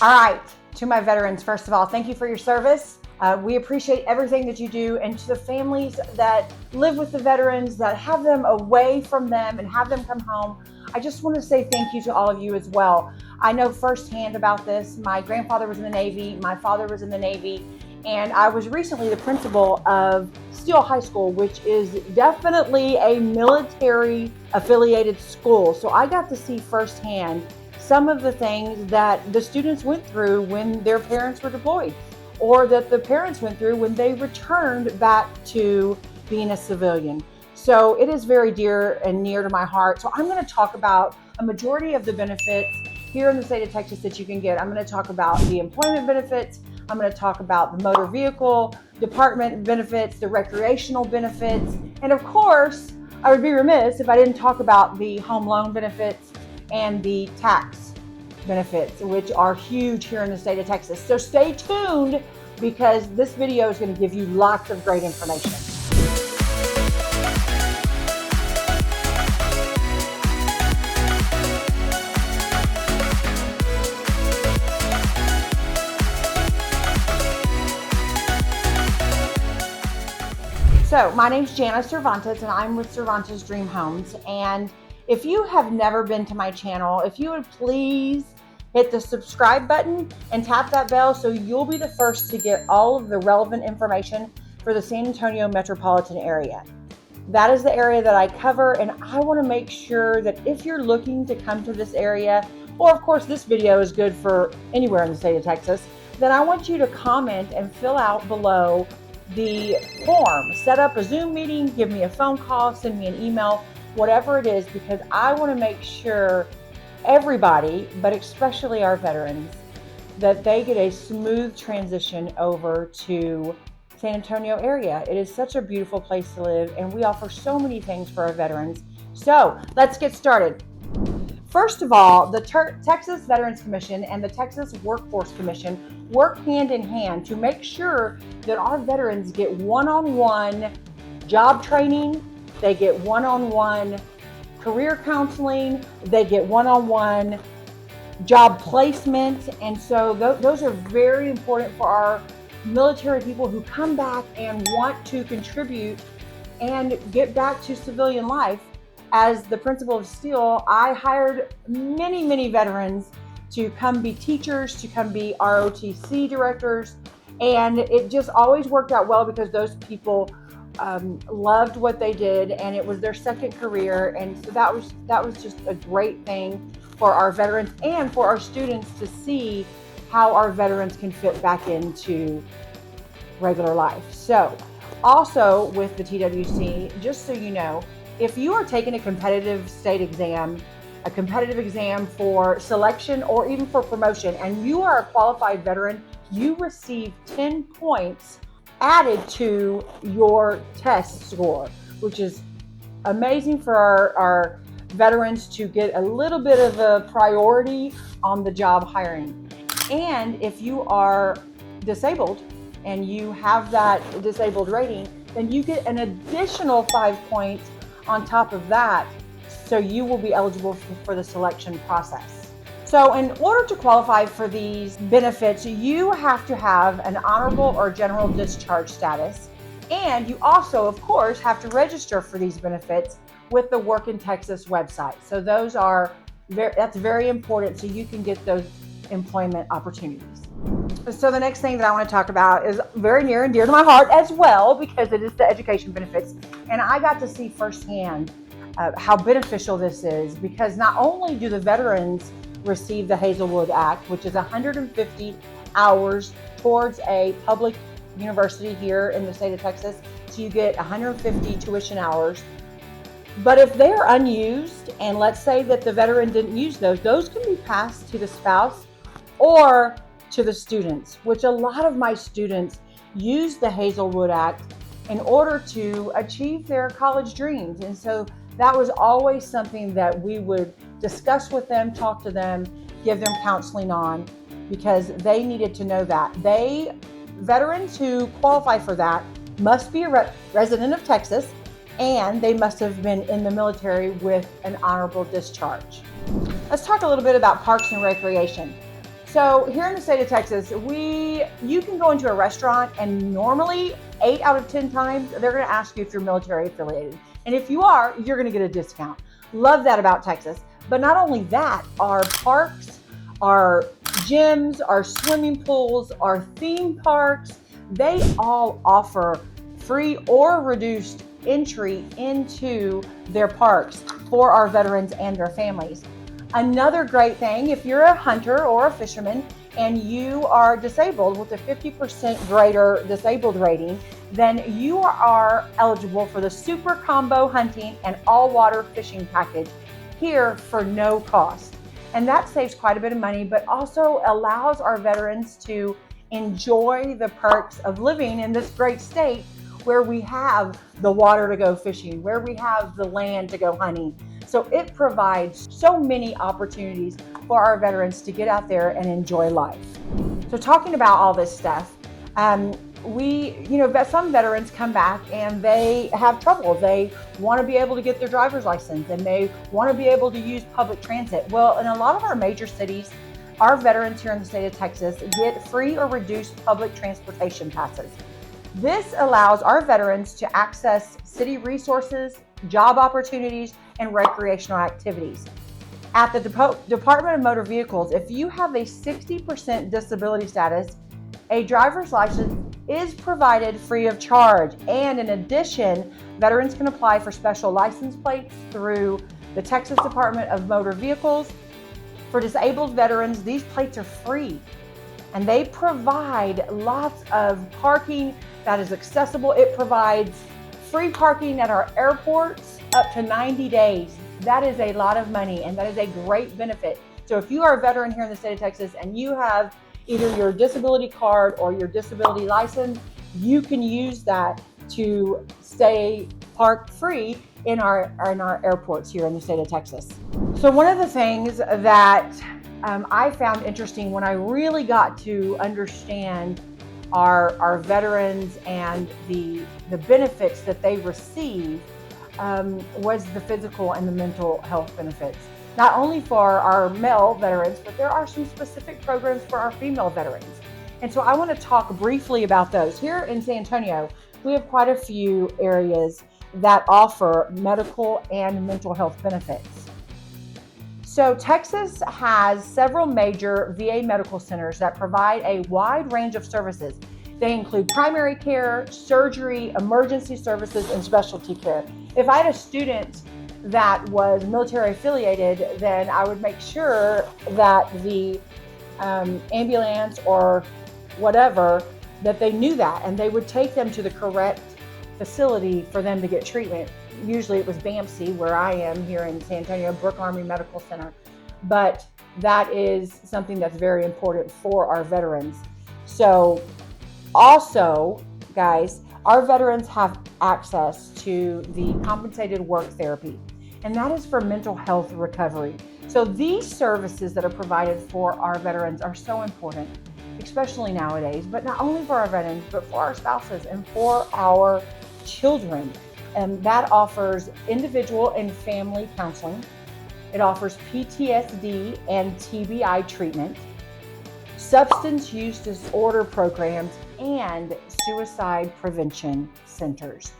All right, to my veterans, first of all, thank you for your service. We appreciate everything that you do, and to the families that live with the veterans, that have them away from them and have them come home, I just want to say thank you to all of you as well. I know firsthand about this. My grandfather was in the Navy, my father was in the Navy, and I was recently the principal of Steele High School, which is definitely a military affiliated school. So I got to see firsthand some of the things that the students went through when their parents were deployed, or that the parents went through when they returned back to being a civilian. So it is very dear and near to my heart. So I'm going to talk about a majority of the benefits here in the state of Texas that you can get. I'm going to talk about the employment benefits. I'm going to talk about the motor vehicle department benefits, the recreational benefits, and of course, I would be remiss if I didn't talk about the home loan benefits and the tax benefits, which are huge here in the state of Texas. So stay tuned, because this video is going to give you lots of great information. So my name's Jana Cervantes, and I'm with Cervantes Dream Homes. And if you have never been to my channel, if you would please hit the subscribe button and tap that bell so you'll be the first to get all of the relevant information for the San Antonio metropolitan area. That is the area that I cover, and I want to make sure that if you're looking to come to this area, or of course this video is good for anywhere in the state of Texas, then I want you to comment and fill out below the form. Set up a Zoom meeting, give me a phone call, send me an email, whatever it is, because I want to make sure everybody, but especially our veterans, that they get a smooth transition over to San Antonio area. It is such a beautiful place to live, and we offer so many things for our veterans. So let's get started. First of all, the Texas Veterans Commission and the Texas Workforce Commission work hand in hand to make sure that our veterans get one-on-one job training, they get one-on-one career counseling, they get one-on-one job placement. And so those are very important for our military people who come back and want to contribute and get back to civilian life. As the principal of Steele, I hired many veterans to come be teachers, to come be ROTC directors, and it just always worked out well because those people loved what they did, and it was their second career. And so that was just a great thing for our veterans and for our students to see how our veterans can fit back into regular life. So also with the TWC, just so you know, if you are taking a competitive state exam, a competitive exam for selection or even for promotion, and you are a qualified veteran, you receive 10 points added to your test score, which is amazing for our veterans to get a little bit of a priority on the job hiring. And if you are disabled and you have that disabled rating, then you get an additional 5 points on top of that, so you will be eligible for the selection process. So in order to qualify for these benefits, you have to have an honorable or general discharge status, and you also, of course, have to register for these benefits with the Work in Texas website. So that's very important, so you can get those employment opportunities. So the next thing that I want to talk about is very near and dear to my heart as well, because it is the education benefits. And I got to see firsthand how beneficial this is, because not only do the veterans receive the Hazlewood Act, which is 150 hours towards a public university here in the state of Texas, so you get 150 tuition hours. But if they are unused, and let's say that the veteran didn't use those can be passed to the spouse or to the students, which a lot of my students use the Hazlewood Act in order to achieve their college dreams. And so that was always something that we would discuss with them, talk to them, give them counseling on, because they needed to know that. Veterans who qualify for that must be a resident of Texas, and they must have been in the military with an honorable discharge. Let's talk a little bit about parks and recreation. So here in the state of Texas, you can go into a restaurant and normally 8 out of 10 times, they're gonna ask you if you're military affiliated. And if you are, you're gonna get a discount. Love that about Texas. But not only that, our parks, our gyms, our swimming pools, our theme parks, they all offer free or reduced entry into their parks for our veterans and their families. Another great thing, if you're a hunter or a fisherman and you are disabled with a 50% greater disabled rating, then you are eligible for the Super Combo Hunting and All Water Fishing Package here for no cost. And that saves quite a bit of money, but also allows our veterans to enjoy the perks of living in this great state where we have the water to go fishing, where we have the land to go hunting. So it provides so many opportunities for our veterans to get out there and enjoy life. So talking about all this stuff, some veterans come back and they have trouble. They want to be able to get their driver's license and they want to be able to use public transit. Well, in a lot of our major cities, our veterans here in the state of Texas get free or reduced public transportation passes. This allows our veterans to access city resources, job opportunities, and recreational activities. At the Department of Motor Vehicles, if you have a 60% disability status, a driver's license is provided free of charge. And in addition, veterans can apply for special license plates through the Texas Department of Motor Vehicles. For disabled veterans, these plates are free. And they provide lots of parking that is accessible. It provides free parking at our airports up to 90 days. That is a lot of money and that is a great benefit. So if you are a veteran here in the state of Texas and you have either your disability card or your disability license, you can use that to stay parked free in our airports here in the state of Texas. So one of the things that I found interesting when I really got to understand our veterans and the benefits that they receive was the physical and the mental health benefits. Not only for our male veterans, but there are some specific programs for our female veterans. And so I want to talk briefly about those. Here in San Antonio, we have quite a few areas that offer medical and mental health benefits. So Texas has several major VA medical centers that provide a wide range of services. They include primary care, surgery, emergency services, and specialty care. If I had a student that was military affiliated, then I would make sure that the ambulance or whatever, that they knew that, and they would take them to the correct facility for them to get treatment. Usually it was BAMC, where I am here in San Antonio, Brooke Army Medical Center. But that is something that's very important for our veterans. So also, guys, our veterans have access to the compensated work therapy, and that is for mental health recovery. So these services that are provided for our veterans are so important, especially nowadays, but not only for our veterans, but for our spouses and for our children. And that offers individual and family counseling. It offers PTSD and TBI treatment, substance use disorder programs, and suicide prevention centers.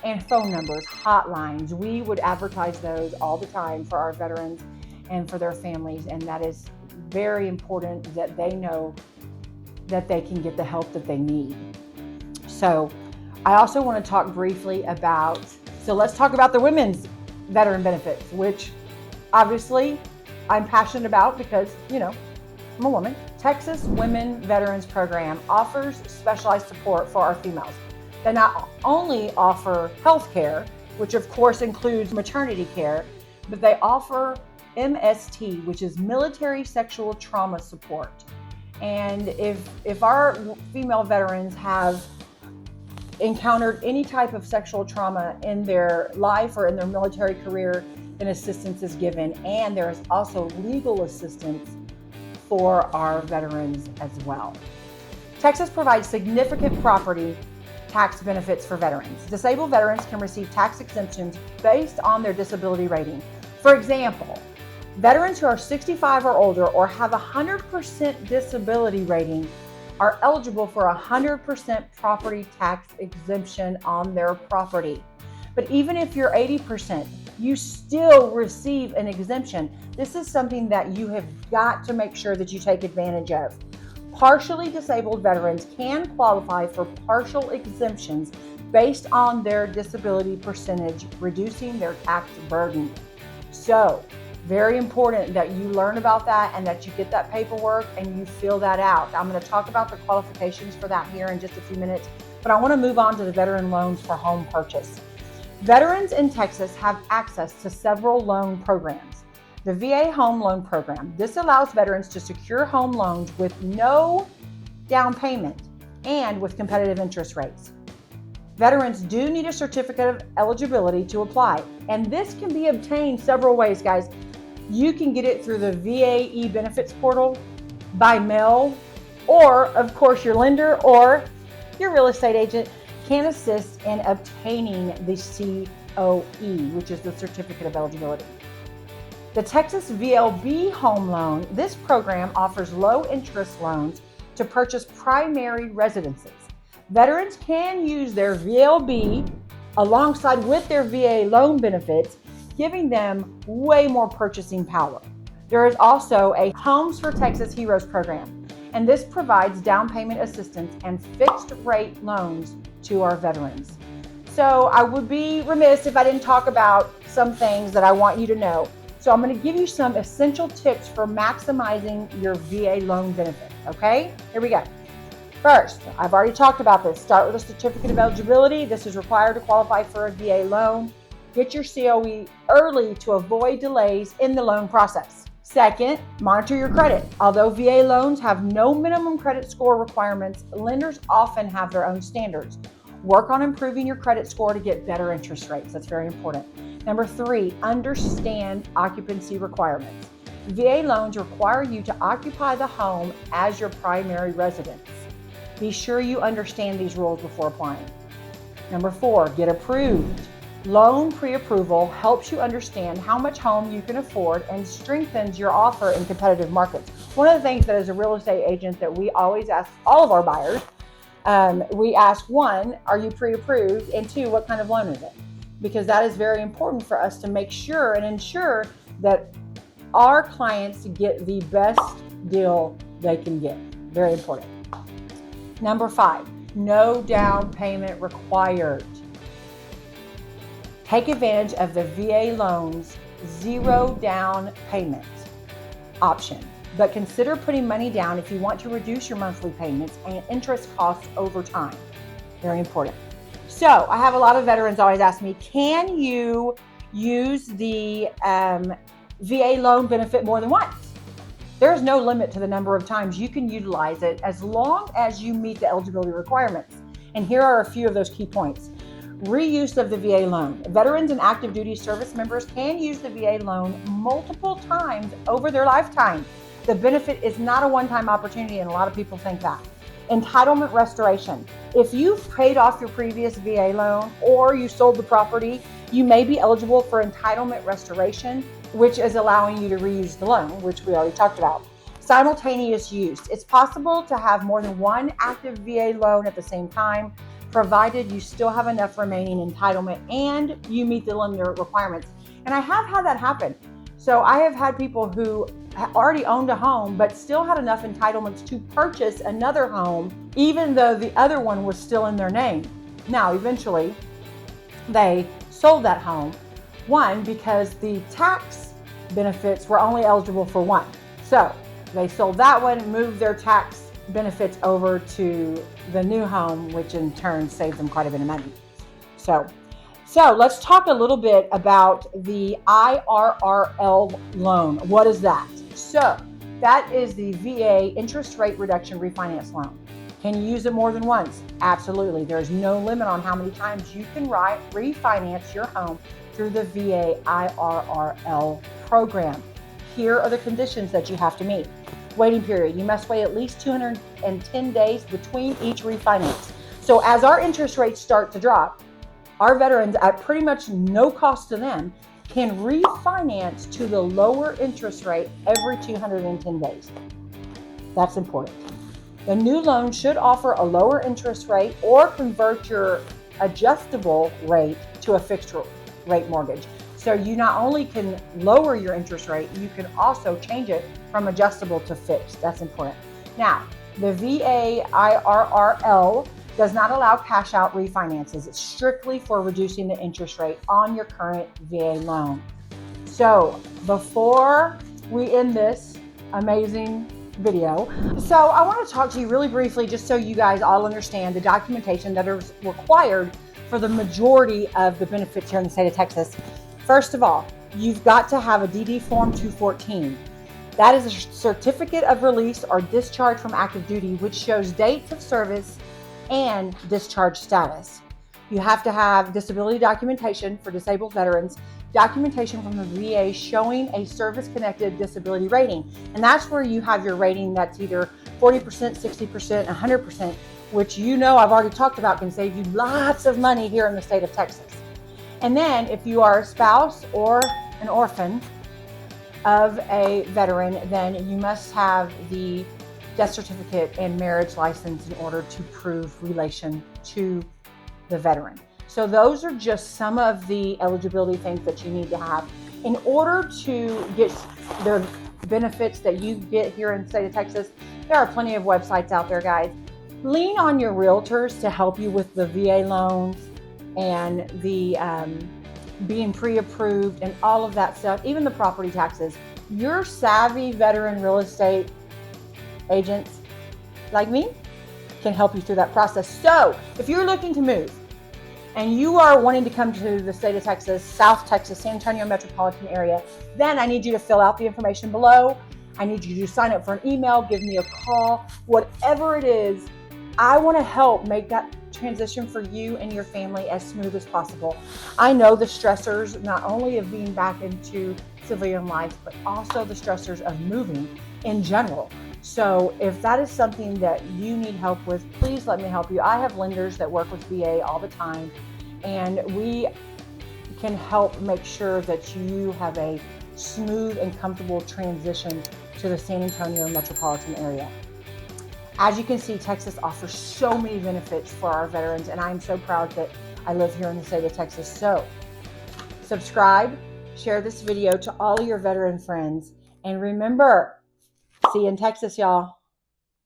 And phone numbers, hotlines. We would advertise those all the time for our veterans and for their families. And that is very important that they know that they can get the help that they need. So I also want to talk briefly let's talk about the women's veteran benefits, which obviously I'm passionate about because, I'm a woman. Texas Women Veterans Program offers specialized support for our females. They not only offer health care, which of course includes maternity care, but they offer MST, which is military sexual trauma support. And if our female veterans have encountered any type of sexual trauma in their life or in their military career, then assistance is given. And there is also legal assistance for our veterans as well. Texas provides significant property tax benefits for veterans. Disabled veterans can receive tax exemptions based on their disability rating. For example, Veterans who are 65 or older or have a 100% disability rating are eligible for 100% property tax exemption on their property. But even if you're 80%, you still receive an exemption. This is something that you have got to make sure that you take advantage of. Partially disabled veterans can qualify for partial exemptions based on their disability percentage, reducing their tax burden. So, very important that you learn about that and that you get that paperwork and you fill that out. I'm going to talk about the qualifications for that here in just a few minutes, but I want to move on to the veteran loans for home purchase. Veterans in Texas have access to several loan programs. The VA Home Loan Program. This allows veterans to secure home loans with no down payment and with competitive interest rates. Veterans do need a certificate of eligibility to apply, and this can be obtained several ways, guys. You can get it through the VA e-benefits portal, by mail, or of course your lender or your real estate agent can assist in obtaining the COE, which is the Certificate of Eligibility. The Texas VLB Home Loan, this program offers low interest loans to purchase primary residences. Veterans can use their VLB alongside with their VA loan benefits, giving them way more purchasing power. There is also a Homes for Texas Heroes program, and this provides down payment assistance and fixed rate loans to our veterans. So I would be remiss if I didn't talk about some things that I want you to know. So I'm going to give you some essential tips for maximizing your VA loan benefit. Okay, here we go. First, I've already talked about this. Start with a certificate of eligibility. This is required to qualify for a VA loan. Get your COE early to avoid delays in the loan process. Second, monitor your credit. Although VA loans have no minimum credit score requirements, lenders often have their own standards. Work on improving your credit score to get better interest rates. That's very important. Number 3, understand occupancy requirements. VA loans require you to occupy the home as your primary residence. Be sure you understand these rules before applying. Number 4, get approved. Loan pre-approval helps you understand how much home you can afford and strengthens your offer in competitive markets. One of the things that as a real estate agent that we always ask all of our buyers, we ask 1, are you pre-approved? And 2, what kind of loan is it? Because that is very important for us to make sure and ensure that our clients get the best deal they can get. Very important. Number 5, no down payment required. Take advantage of the VA loan's 0 down payment option, but consider putting money down if you want to reduce your monthly payments and interest costs over time. Very important. So I have a lot of veterans always ask me, can you use the VA loan benefit more than once? There's no limit to the number of times you can utilize it as long as you meet the eligibility requirements. And here are a few of those key points. Reuse of the VA loan. Veterans and active duty service members can use the VA loan multiple times over their lifetime. The benefit is not a one-time opportunity, and a lot of people think that. Entitlement restoration. If you've paid off your previous VA loan or you sold the property, you may be eligible for entitlement restoration, which is allowing you to reuse the loan, which we already talked about. Simultaneous use. It's possible to have more than one active VA loan at the same time, provided you still have enough remaining entitlement and you meet the lender requirements. And I have had that happen. So I have had people who already owned a home but still had enough entitlements to purchase another home even though the other one was still in their name. Now, eventually, they sold that home. 1, because the tax benefits were only eligible for 1. So they sold that one, moved their tax benefits over to the new home, which in turn saved them quite a bit of money. So let's talk a little bit about the IRRL loan. What is that? So that is the VA interest rate reduction refinance loan. Can you use it more than once? Absolutely. There's no limit on how many times you can refinance your home through the VA IRRL program. Here are the conditions that you have to meet. Waiting period. You must wait at least 210 days between each refinance. So as our interest rates start to drop, our veterans, at pretty much no cost to them, can refinance to the lower interest rate every 210 days. That's important. The new loan should offer a lower interest rate or convert your adjustable rate to a fixed rate mortgage. So you not only can lower your interest rate, you can also change it from adjustable to fixed. That's important. Now, the VA IRRL does not allow cash out refinances. It's strictly for reducing the interest rate on your current VA loan. So before we end this amazing video, so I want to talk to you really briefly, just so you guys all understand the documentation that is required for the majority of the benefits here in the state of Texas. First of all, you've got to have a DD Form 214. That is a certificate of release or discharge from active duty, which shows dates of service and discharge status. You have to have disability documentation for disabled veterans, documentation from the VA showing a service-connected disability rating. And that's where you have your rating that's either 40%, 60%, 100%, which you know I've already talked about can save you lots of money here in the state of Texas. And then if you are a spouse or an orphan of a veteran, then you must have the death certificate and marriage license in order to prove relation to the veteran. So those are just some of the eligibility things that you need to have in order to get the benefits that you get here in the state of Texas. There are plenty of websites out there, guys. Lean on your realtors to help you with the VA loans and the being pre-approved and all of that stuff, even the property taxes. Your savvy veteran real estate agents like me can help you through that process. So if you're looking to move and you are wanting to come to the state of Texas, South Texas, San Antonio metropolitan area, then I need you to fill out the information below. I need you to sign up for an email, give me a call, whatever it is. I want to help make that transition for you and your family as smooth as possible. I know the stressors, not only of being back into civilian life, but also the stressors of moving in general. So if that is something that you need help with, please let me help you. I have lenders that work with VA all the time, and we can help make sure that you have a smooth and comfortable transition to the San Antonio metropolitan area. As you can see, Texas offers so many benefits for our veterans, and I'm so proud that I live here in the state of Texas. So subscribe, share this video to all of your veteran friends, and remember, see you in Texas, y'all.